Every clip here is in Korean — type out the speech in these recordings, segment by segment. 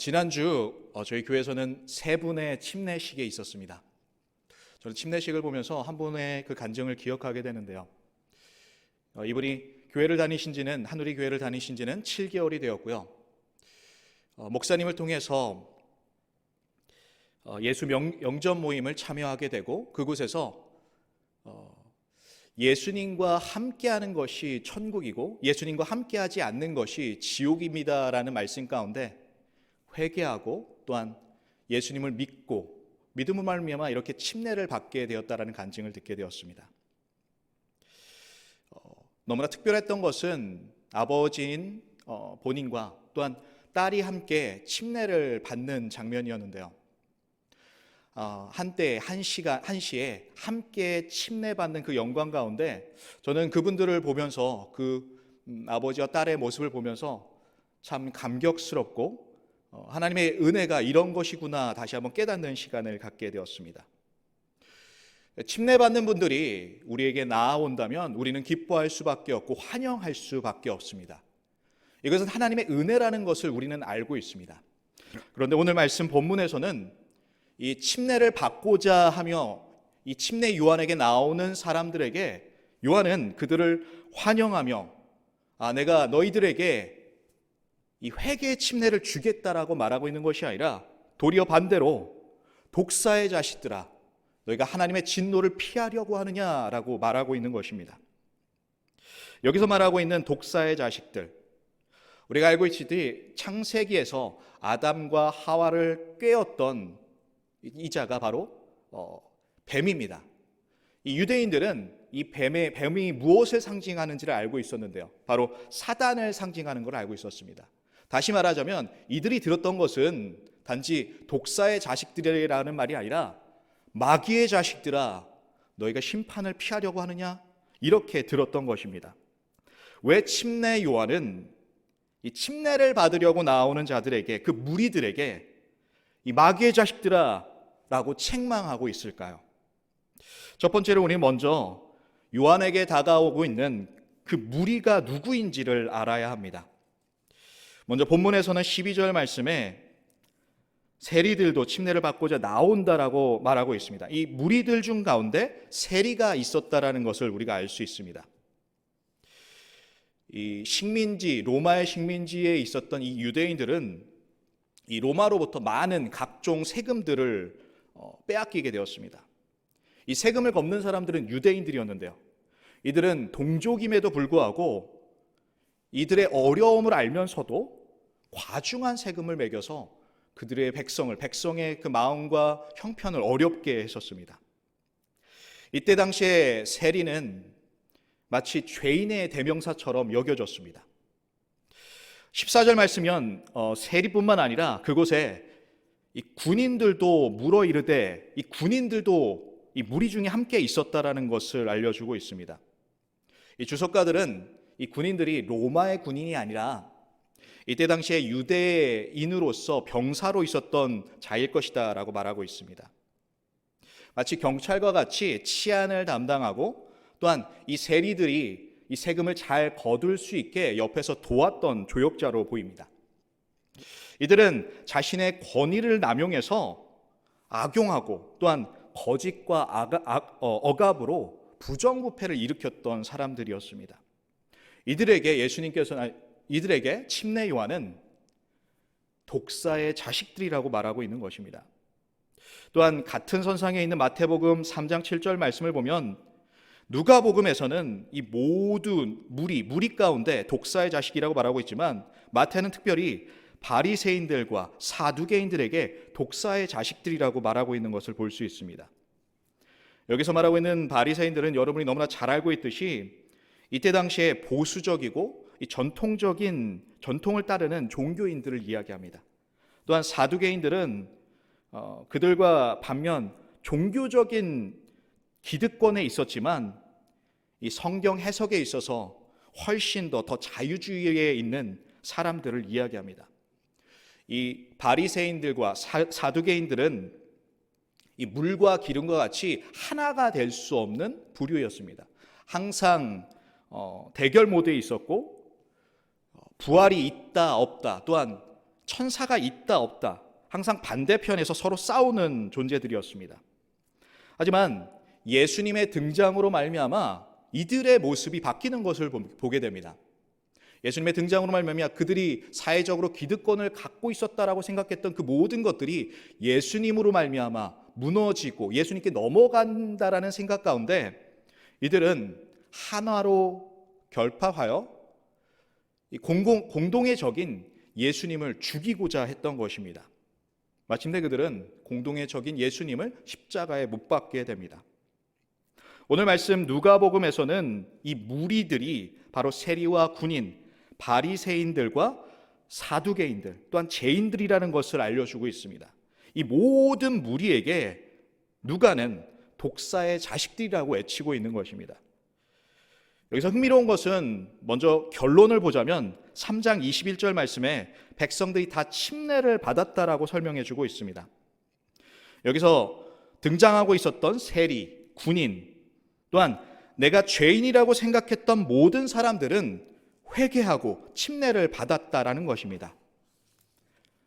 지난주 저희 교회에서는 세 분의 침례식에 있었습니다. 저는 침례식을 보면서 한 분의 그 간증을 기억하게 되는데요. 이분이 교회를 다니신 지는, 한우리 교회를 다니신 지는 7개월이 되었고요. 목사님을 통해서 예수 영접 모임을 참여하게 되고, 그곳에서 예수님과 함께하는 것이 천국이고 예수님과 함께하지 않는 것이 지옥입니다라는 말씀 가운데 회개하고 또한 예수님을 믿고 믿음으로 말미암아 이렇게 침례를 받게 되었다라는 간증을 듣게 되었습니다. 너무나 특별했던 것은 아버지인 본인과 또한 딸이 함께 침례를 받는 장면이었는데요. 한때 한 시에 함께 침례받는 그 영광 가운데 저는 그분들을 보면서 아버지와 딸의 모습을 보면서 참 감격스럽고 하나님의 은혜가 이런 것이구나 다시 한번 깨닫는 시간을 갖게 되었습니다. 침례받는 분들이 우리에게 나아온다면 우리는 기뻐할 수밖에 없고 환영할 수밖에 없습니다. 이것은 하나님의 은혜라는 것을 우리는 알고 있습니다. 그런데 오늘 말씀 본문에서는 이 침례를 받고자 하며 이 침례 요한에게 나오는 사람들에게 요한은 그들을 환영하며 내가 너희들에게 이 회개의 침례를 주겠다라고 말하고 있는 것이 아니라 도리어 반대로 독사의 자식들아 너희가 하나님의 진노를 피하려고 하느냐라고 말하고 있는 것입니다. 여기서 말하고 있는 독사의 자식들, 우리가 알고 있듯이 창세기에서 아담과 하와를 꾀었던 이 자가 바로 뱀입니다. 이 유대인들은 이 뱀이 무엇을 상징하는지를 알고 있었는데요. 바로 사단을 상징하는 걸 알고 있었습니다. 다시 말하자면 이들이 들었던 것은 단지 독사의 자식들이라는 말이 아니라 마귀의 자식들아 너희가 심판을 피하려고 하느냐 이렇게 들었던 것입니다. 왜 침례 요한은 이 침례를 받으려고 나오는 자들에게 그 무리들에게 이 마귀의 자식들아 라고 책망하고 있을까요? 첫 번째로 우리 먼저 요한에게 다가오고 있는 그 무리가 누구인지를 알아야 합니다. 먼저 본문에서는 12절 말씀에 세리들도 침례를 받고자 나온다라고 말하고 있습니다. 이 무리들 중 가운데 세리가 있었다라는 것을 우리가 알 수 있습니다. 이 식민지, 로마의 식민지에 있었던 이 유대인들은 이 로마로부터 많은 각종 세금들을 빼앗기게 되었습니다. 이 세금을 걷는 사람들은 유대인들이었는데요. 이들은 동족임에도 불구하고 이들의 어려움을 알면서도 과중한 세금을 매겨서 그들의 백성의 그 마음과 형편을 어렵게 했었습니다. 이때 당시에 세리는 마치 죄인의 대명사처럼 여겨졌습니다. 14절 말씀이면 세리뿐만 아니라 그곳에 이 군인들도 물어 이르되 이 군인들도 이 무리 중에 함께 있었다라는 것을 알려주고 있습니다. 이 주석가들은 이 군인들이 로마의 군인이 아니라 이때 당시에 유대인으로서 병사로 있었던 자일 것이다 라고 말하고 있습니다. 마치 경찰과 같이 치안을 담당하고 또한 이 세리들이 이 세금을 잘 거둘 수 있게 옆에서 도왔던 조력자로 보입니다. 이들은 자신의 권위를 남용해서 악용하고 또한 거짓과 억압으로 부정부패를 일으켰던 사람들이었습니다. 이들에게 침례 요한은 독사의 자식들이라고 말하고 있는 것입니다. 또한 같은 선상에 있는 마태복음 3장 7절 말씀을 보면 누가복음에서는 이 모든 무리 가운데 독사의 자식이라고 말하고 있지만 마태는 특별히 바리새인들과 사두개인들에게 독사의 자식들이라고 말하고 있는 것을 볼 수 있습니다. 여기서 말하고 있는 바리새인들은 여러분이 너무나 잘 알고 있듯이 이때 당시에 보수적이고 이 전통을 따르는 종교인들을 이야기합니다. 또한 사두개인들은 그들과 반면 종교적인 기득권에 있었지만 이 성경 해석에 있어서 훨씬 더 자유주의에 있는 사람들을 이야기합니다. 이 바리새인들과 사두개인들은 이 물과 기름과 같이 하나가 될 수 없는 부류였습니다. 항상 대결 모드에 있었고 부활이 있다 없다 또한 천사가 있다 없다 항상 반대편에서 서로 싸우는 존재들이었습니다. 하지만 예수님의 등장으로 말미암아 이들의 모습이 바뀌는 것을 보게 됩니다. 예수님의 등장으로 말미암아 그들이 사회적으로 기득권을 갖고 있었다라고 생각했던 그 모든 것들이 예수님으로 말미암아 무너지고 예수님께 넘어간다라는 생각 가운데 이들은 하나로 결합하여 공동의 적인 예수님을 죽이고자 했던 것입니다. 마침내 그들은 공동의 적인 예수님을 십자가에 못 박게 됩니다. 오늘 말씀 누가복음에서는 이 무리들이 바로 세리와 군인, 바리새인들과 사두개인들 또한 죄인들이라는 것을 알려주고 있습니다. 이 모든 무리에게 누가는 독사의 자식들이라고 외치고 있는 것입니다. 여기서 흥미로운 것은 먼저 결론을 보자면 3장 21절 말씀에 백성들이 다 침례를 받았다라고 설명해 주고 있습니다. 여기서 등장하고 있었던 세리, 군인 또한 내가 죄인이라고 생각했던 모든 사람들은 회개하고 침례를 받았다라는 것입니다.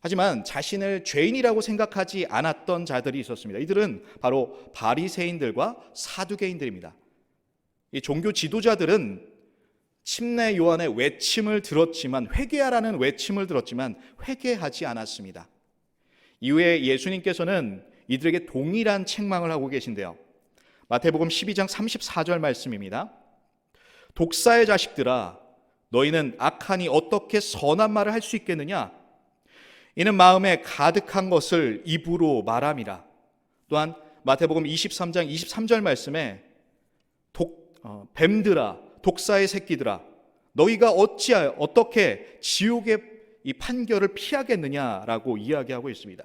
하지만 자신을 죄인이라고 생각하지 않았던 자들이 있었습니다. 이들은 바로 바리새인들과 사두개인들입니다. 이 종교 지도자들은 침례 요한의 외침을 들었지만 회개하라는 외침을 들었지만 회개하지 않았습니다. 이후에 예수님께서는 이들에게 동일한 책망을 하고 계신데요. 마태복음 12장 34절 말씀입니다. 독사의 자식들아 너희는 악하니 어떻게 선한 말을 할 수 있겠느냐? 이는 마음에 가득한 것을 입으로 말함이라. 또한 마태복음 23장 23절 말씀에 뱀들아 독사의 새끼들아 너희가 어떻게 지옥의 이 판결을 피하겠느냐라고 이야기하고 있습니다.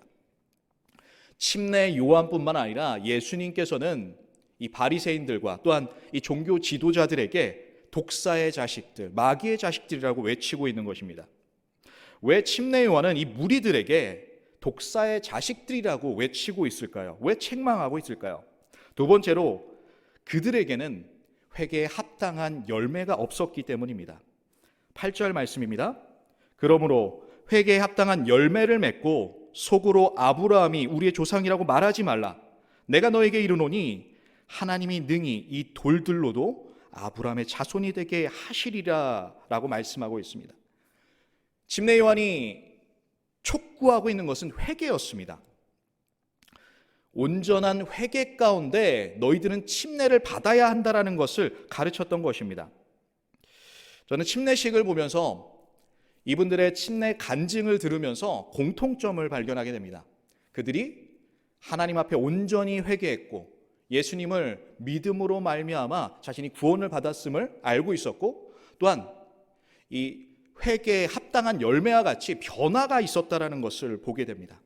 침례 요한뿐만 아니라 예수님께서는 이 바리새인들과 또한 이 종교 지도자들에게 독사의 자식들, 마귀의 자식들이라고 외치고 있는 것입니다. 왜 침례 요한은 이 무리들에게 독사의 자식들이라고 외치고 있을까요? 왜 책망하고 있을까요? 두 번째로 그들에게는 회개에 합당한 열매가 없었기 때문입니다. 8절 말씀입니다. 그러므로 회개에 합당한 열매를 맺고 속으로 아브라함이 우리의 조상이라고 말하지 말라. 내가 너에게 이르노니 하나님이 능히 이 돌들로도 아브라함의 자손이 되게 하시리라 라고 말씀하고 있습니다. 침례 요한이 촉구하고 있는 것은 회개였습니다. 온전한 회개 가운데 너희들은 침례를 받아야 한다라는 것을 가르쳤던 것입니다. 저는 침례식을 보면서 이분들의 침례 간증을 들으면서 공통점을 발견하게 됩니다. 그들이 하나님 앞에 온전히 회개했고 예수님을 믿음으로 말미암아 자신이 구원을 받았음을 알고 있었고 또한 이 회개에 합당한 열매와 같이 변화가 있었다라는 것을 보게 됩니다.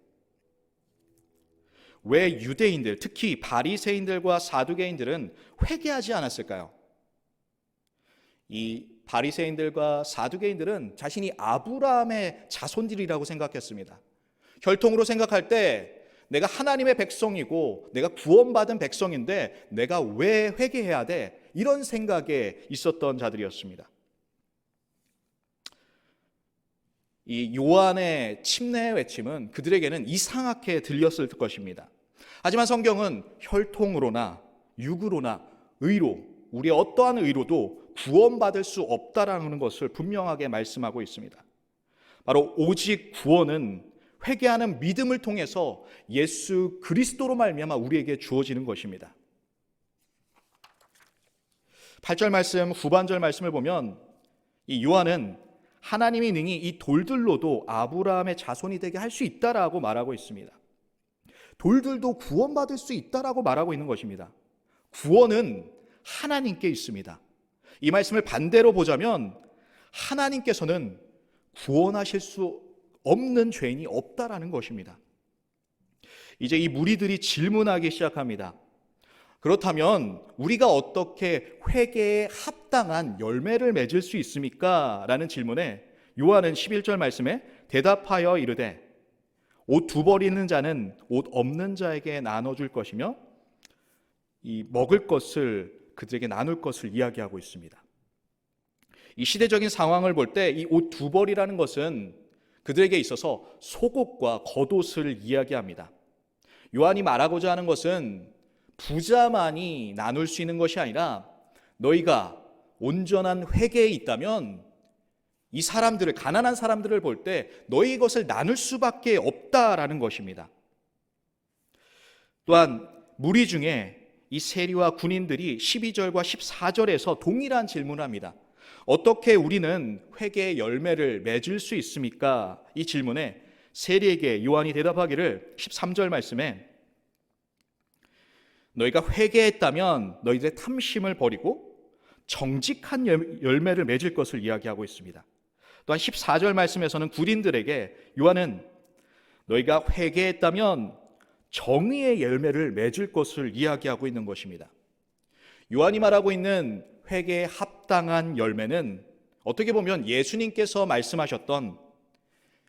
왜 유대인들, 특히 바리새인들과 사두개인들은 회개하지 않았을까요? 이 바리새인들과 사두개인들은 자신이 아브라함의 자손들이라고 생각했습니다. 혈통으로 생각할 때 내가 하나님의 백성이고 내가 구원받은 백성인데 내가 왜 회개해야 돼? 이런 생각에 있었던 자들이었습니다. 이 요한의 침례 외침은 그들에게는 이상하게 들렸을 것입니다. 하지만 성경은 혈통으로나 육으로나 의로, 우리의 어떠한 의로도 구원받을 수 없다라는 것을 분명하게 말씀하고 있습니다. 바로 오직 구원은 회개하는 믿음을 통해서 예수 그리스도로 말미암아 우리에게 주어지는 것입니다. 8절 말씀, 후반절 말씀을 보면 이 요한은 하나님이 능히 이 돌들로도 아브라함의 자손이 되게 할 수 있다라고 말하고 있습니다. 돌들도 구원받을 수 있다라고 말하고 있는 것입니다. 구원은 하나님께 있습니다. 이 말씀을 반대로 보자면 하나님께서는 구원하실 수 없는 죄인이 없다라는 것입니다. 이제 이 무리들이 질문하기 시작합니다. 그렇다면 우리가 어떻게 회개에 합당한 열매를 맺을 수 있습니까? 라는 질문에 요한은 11절 말씀에 대답하여 이르되 옷 두 벌 있는 자는 옷 없는 자에게 나눠줄 것이며 이 먹을 것을 그들에게 나눌 것을 이야기하고 있습니다. 이 시대적인 상황을 볼 때 이 옷 두 벌이라는 것은 그들에게 있어서 속옷과 겉옷을 이야기합니다. 요한이 말하고자 하는 것은 부자만이 나눌 수 있는 것이 아니라 너희가 온전한 회개에 있다면 이 사람들을, 가난한 사람들을 볼 때 너희 것을 나눌 수밖에 없다라는 것입니다. 또한 무리 중에 이 세리와 군인들이 12절과 14절에서 동일한 질문을 합니다. 어떻게 우리는 회개의 열매를 맺을 수 있습니까? 이 질문에 세리에게 요한이 대답하기를 13절 말씀에 너희가 회개했다면 너희들의 탐심을 버리고 정직한 열매를 맺을 것을 이야기하고 있습니다. 또한 14절 말씀에서는 군인들에게 요한은 너희가 회개했다면 정의의 열매를 맺을 것을 이야기하고 있는 것입니다. 요한이 말하고 있는 회개에 합당한 열매는 어떻게 보면 예수님께서 말씀하셨던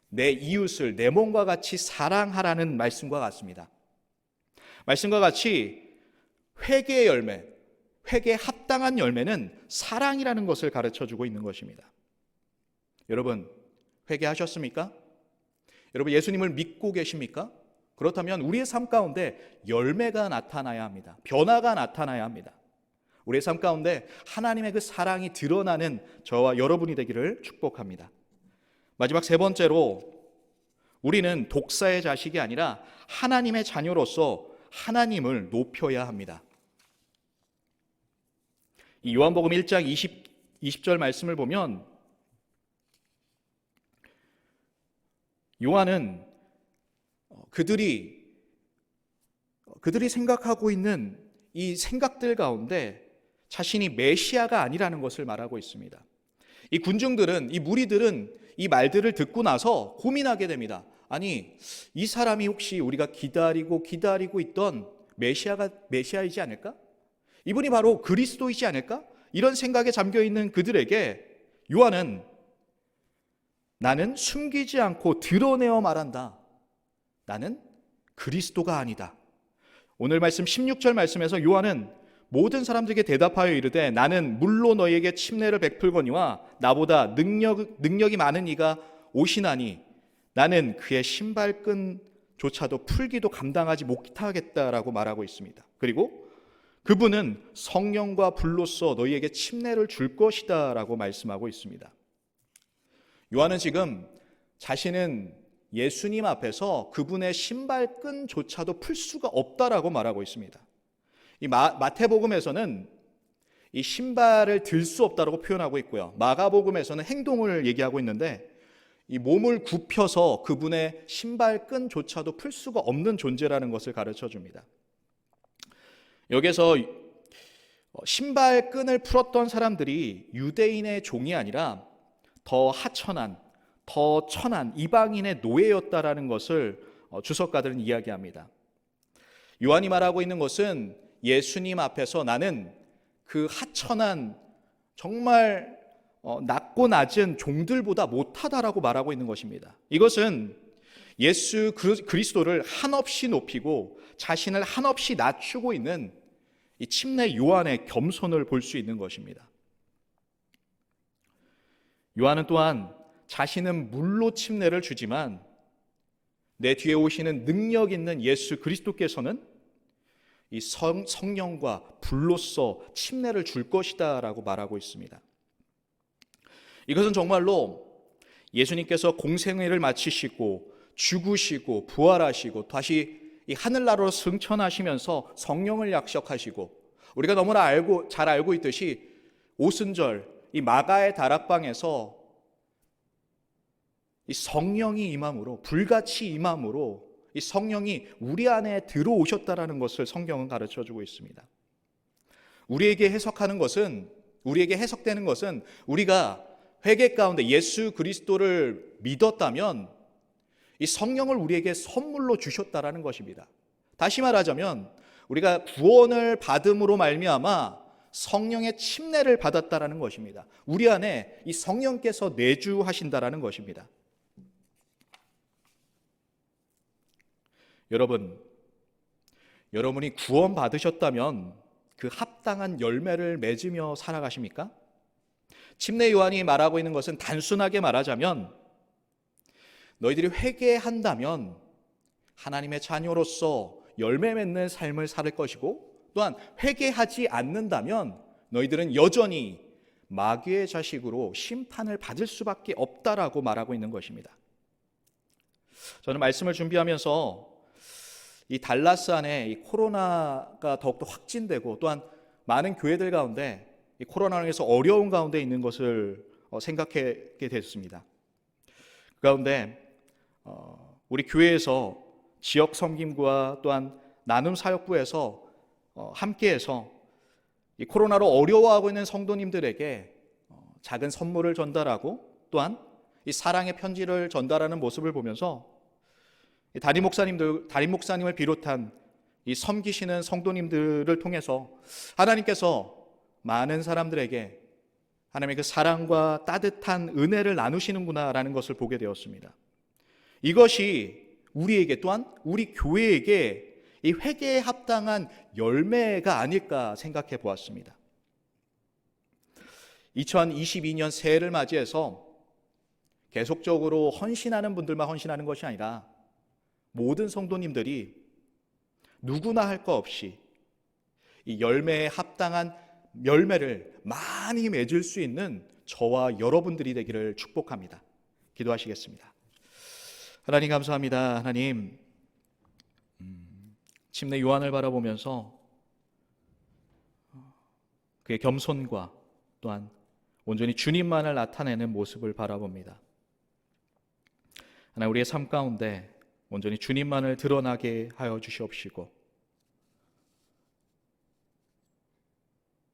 내 이웃을 내 몸과 같이 사랑하라는 말씀과 같습니다. 말씀과 같이 회개의 열매, 회개에 합당한 열매는 사랑이라는 것을 가르쳐주고 있는 것입니다. 여러분, 회개하셨습니까? 여러분, 예수님을 믿고 계십니까? 그렇다면 우리의 삶 가운데 열매가 나타나야 합니다. 변화가 나타나야 합니다. 우리의 삶 가운데 하나님의 그 사랑이 드러나는 저와 여러분이 되기를 축복합니다. 마지막 세 번째로, 우리는 독사의 자식이 아니라 하나님의 자녀로서 하나님을 높여야 합니다. 이 요한복음 1장 20절 말씀을 보면 요한은 그들이 생각하고 있는 이 생각들 가운데 자신이 메시아가 아니라는 것을 말하고 있습니다. 이 군중들은, 이 무리들은 이 말들을 듣고 나서 고민하게 됩니다. 아니, 이 사람이 혹시 우리가 기다리고 있던 메시아이지 않을까? 이분이 바로 그리스도이지 않을까? 이런 생각에 잠겨있는 그들에게 요한은 나는 숨기지 않고 드러내어 말한다. 나는 그리스도가 아니다. 오늘 말씀 16절 말씀에서 요한은 모든 사람들에게 대답하여 이르되 나는 물로 너희에게 침례를 베풀거니와 나보다 능력이 많은 이가 오시나니 나는 그의 신발끈조차도 풀기도 감당하지 못하겠다라고 말하고 있습니다. 그리고 그분은 성령과 불로써 너희에게 침례를 줄 것이다 라고 말씀하고 있습니다. 요한은 지금 자신은 예수님 앞에서 그분의 신발끈조차도 풀 수가 없다라고 말하고 있습니다. 이 마태복음에서는 이 신발을 들 수 없다라고 표현하고 있고요. 마가복음에서는 행동을 얘기하고 있는데 이 몸을 굽혀서 그분의 신발끈조차도 풀 수가 없는 존재라는 것을 가르쳐 줍니다. 여기서 신발끈을 풀었던 사람들이 유대인의 종이 아니라 더 하천한, 더 천한 이방인의 노예였다라는 것을 주석가들은 이야기합니다. 요한이 말하고 있는 것은 예수님 앞에서 나는 그 하천한 정말 낮고 낮은 종들보다 못하다라고 말하고 있는 것입니다. 이것은 예수 그리스도를 한없이 높이고 자신을 한없이 낮추고 있는 이 침례 요한의 겸손을 볼 수 있는 것입니다. 요한은 또한 자신은 물로 침례를 주지만 내 뒤에 오시는 능력 있는 예수 그리스도께서는 이 성령과 불로써 침례를 줄 것이다 라고 말하고 있습니다. 이것은 정말로 예수님께서 공생애를 마치시고 죽으시고 부활하시고 다시 이 하늘나라로 승천하시면서 성령을 약속하시고 우리가 너무나 잘 알고 있듯이 오순절 이 마가의 다락방에서 이 성령이 임함으로, 불같이 임함으로 이 성령이 우리 안에 들어오셨다라는 것을 성경은 가르쳐주고 있습니다. 우리에게 해석되는 것은 우리가 회개 가운데 예수 그리스도를 믿었다면 이 성령을 우리에게 선물로 주셨다라는 것입니다. 다시 말하자면 우리가 구원을 받음으로 말미암아 성령의 침례를 받았다라는 것입니다. 우리 안에 이 성령께서 내주하신다라는 것입니다. 여러분이 구원 받으셨다면 그 합당한 열매를 맺으며 살아가십니까? 침례 요한이 말하고 있는 것은 단순하게 말하자면 너희들이 회개한다면 하나님의 자녀로서 열매 맺는 삶을 살 것이고, 또한 회개하지 않는다면 너희들은 여전히 마귀의 자식으로 심판을 받을 수밖에 없다라고 말하고 있는 것입니다. 저는 말씀을 준비하면서 이 달라스 안에 이 코로나가 더욱더 확진되고, 또한 많은 교회들 가운데 이 코로나로 인해서 어려운 가운데 있는 것을 생각하게 됐습니다. 그 가운데 우리 교회에서 지역 섬김과 또한 나눔 사역부에서 함께해서 이 코로나로 어려워하고 있는 성도님들에게 작은 선물을 전달하고, 또한 이 사랑의 편지를 전달하는 모습을 보면서 담임 목사님을 비롯한 이 섬기시는 성도님들을 통해서 하나님께서 많은 사람들에게 하나님의 그 사랑과 따뜻한 은혜를 나누시는구나라는 것을 보게 되었습니다. 이것이 우리에게, 또한 우리 교회에게 이 회개에 합당한 열매가 아닐까 생각해 보았습니다. 2022년 새해를 맞이해서 계속적으로 헌신하는 분들만 헌신하는 것이 아니라 모든 성도님들이 누구나 할 것 없이 이 열매에 합당한 열매를 많이 맺을 수 있는 저와 여러분들이 되기를 축복합니다. 기도하시겠습니다. 하나님 감사합니다. 하나님, 침례 요한을 바라보면서 그의 겸손과 또한 온전히 주님만을 나타내는 모습을 바라봅니다. 하나님, 우리의 삶 가운데 온전히 주님만을 드러나게 하여 주시옵시고,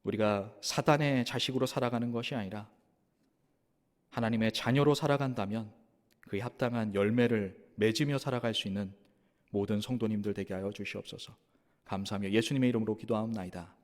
우리가 사단의 자식으로 살아가는 것이 아니라 하나님의 자녀로 살아간다면 그에 합당한 열매를 맺으며 살아갈 수 있는 모든 성도님들 되게 하여 주시옵소서. 감사하며 예수님의 이름으로 기도하옵나이다.